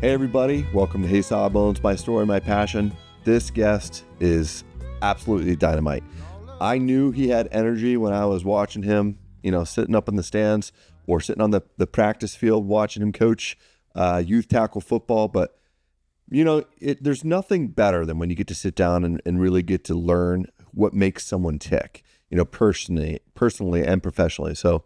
Hey everybody, welcome to Hey Sawbones, my story, my passion. This guest is absolutely dynamite. I knew he had energy when I was watching him, sitting up in the stands or sitting on the practice field watching him coach youth tackle football. But, there's nothing better than when you get to sit down and really get to learn what makes someone tick, personally and professionally. So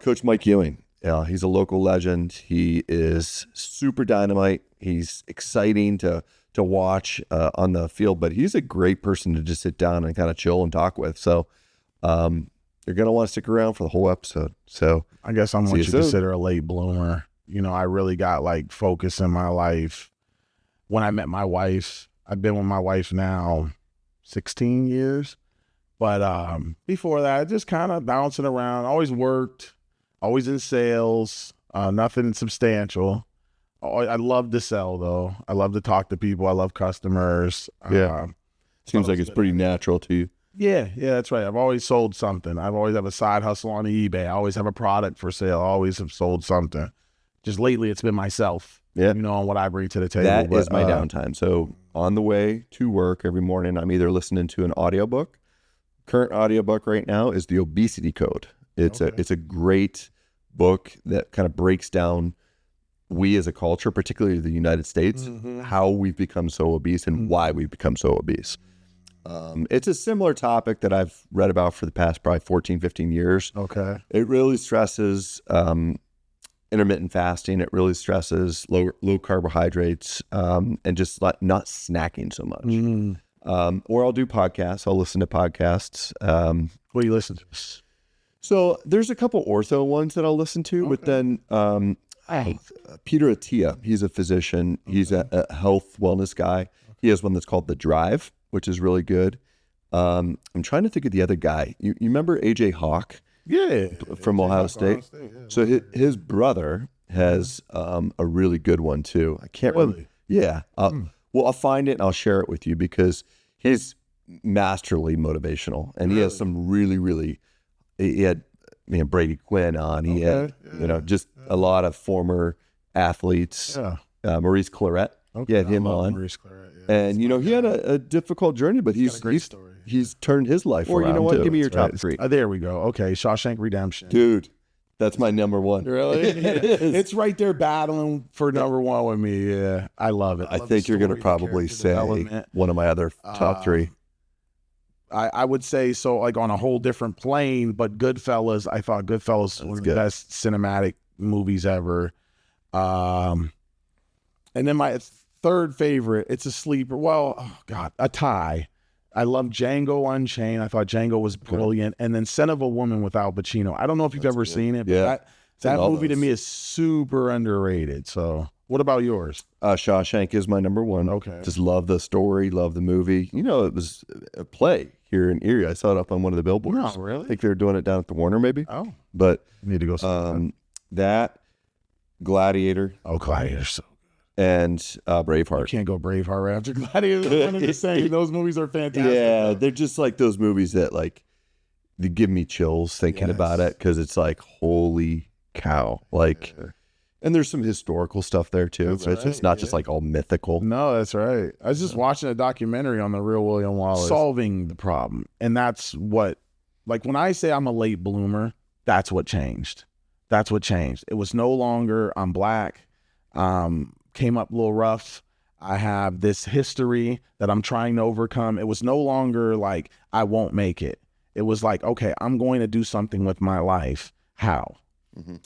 Coach Mike Ewing, he's a local legend. He is super dynamite. He's exciting to watch on the field, but he's a great person to just sit down and kind of chill and talk with. So you're going to want to stick around for the whole episode. So I guess I'm what you consider a late bloomer. I really got focus in my life when I met my wife. I've been with my wife now 16 years, but before that, just kind of bouncing around, always worked, always in sales, nothing substantial. I love to sell, though. I love to talk to people. I love customers. Yeah. Seems like it's pretty natural to you. Yeah, that's right. I've always sold something. I've always have a side hustle on eBay. I always have a product for sale. I always have sold something. Just lately, it's been myself, on what I bring to the table. That is my downtime. So on the way to work every morning, I'm either listening to an audiobook. Current audiobook right now is The Obesity Code. It's a great book that kind of breaks down we as a culture, particularly the United States, how we've become so obese and why we've become so obese. It's a similar topic that I've read about for the past probably 14, 15 years. Okay. It really stresses intermittent fasting. It really stresses low carbohydrates and just not snacking so much. Or I'll do podcasts. I'll listen to podcasts. What do you listen to? So there's a couple ortho ones that I'll listen to, but then Peter Attia, he's a physician. He's a health wellness guy. He has one that's called The Drive, which is really good. I'm trying to think of the other guy. You remember AJ Hawk? Yeah. From Ohio State. So his brother has a really good one too. I can't remember. Yeah. Well, I'll find it and I'll share it with you because he's masterly motivational and he has some really, he had Brady Quinn on. He had, just a lot of former athletes. Yeah. Maurice Claret. He had him on. Maurice Claret, and, he had a difficult journey, but he's turned his life around. Or you know what? Too. Give me your top three. There we go. Okay. Shawshank Redemption. Dude, that's my number one. Really? It's right there battling for number one with me. Yeah. I love it. I think you're going to probably say one of my other top three. I would say so, on a whole different plane, but Goodfellas, I thought Goodfellas was one of the best cinematic movies ever. And then my third favorite, it's a sleeper. Well, a tie. I love Django Unchained. I thought Django was brilliant. And then Scent of a Woman with Al Pacino. I don't know if you've ever seen it, but that movie to me is super underrated. So what about yours? Shawshank is my number one. Okay. Just love the story, love the movie. It was a play here in Erie. I saw it up on one of the billboards. Oh, really? I think they were doing it down at the Warner maybe. Oh. But you need to go see that, Gladiator. Oh, Gladiator. So and Braveheart. You can't go Braveheart right after Gladiator. One of the same. Those movies are fantastic. Yeah, they're just like those movies that they give me chills thinking about it because it's holy cow. And there's some historical stuff there too. Right, it's not just all mythical. No, that's right. I was just watching a documentary on the real William Wallace. Solving the problem. And that's what, when I say I'm a late bloomer, that's what changed. That's what changed. It was no longer I'm black. Came up a little rough. I have this history that I'm trying to overcome. It was no longer I won't make it. It was okay, I'm going to do something with my life. How?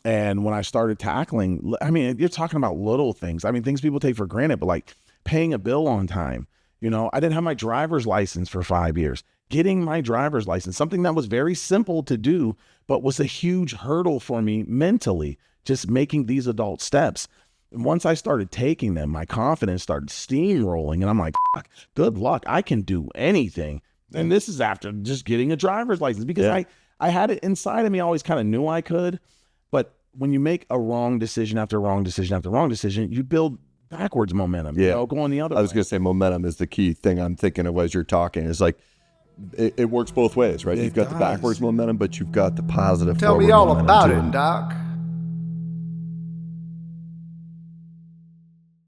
And when I started tackling, you're talking about little things. Things people take for granted, but paying a bill on time. I didn't have my driver's license for 5 years. Getting my driver's license, something that was very simple to do, but was a huge hurdle for me mentally, just making these adult steps. And once I started taking them, my confidence started steamrolling and I'm like, good luck. I can do anything. And this is after just getting a driver's license because I had it inside of me. I always kind of knew I could. But when you make a wrong decision after wrong decision after wrong decision, you build backwards momentum. Going the other way. I was going to say momentum is the key thing I'm thinking of as you're talking. It's it works both ways, right? You've got the backwards momentum, but you've got the positive. Tell me all about it, Doc.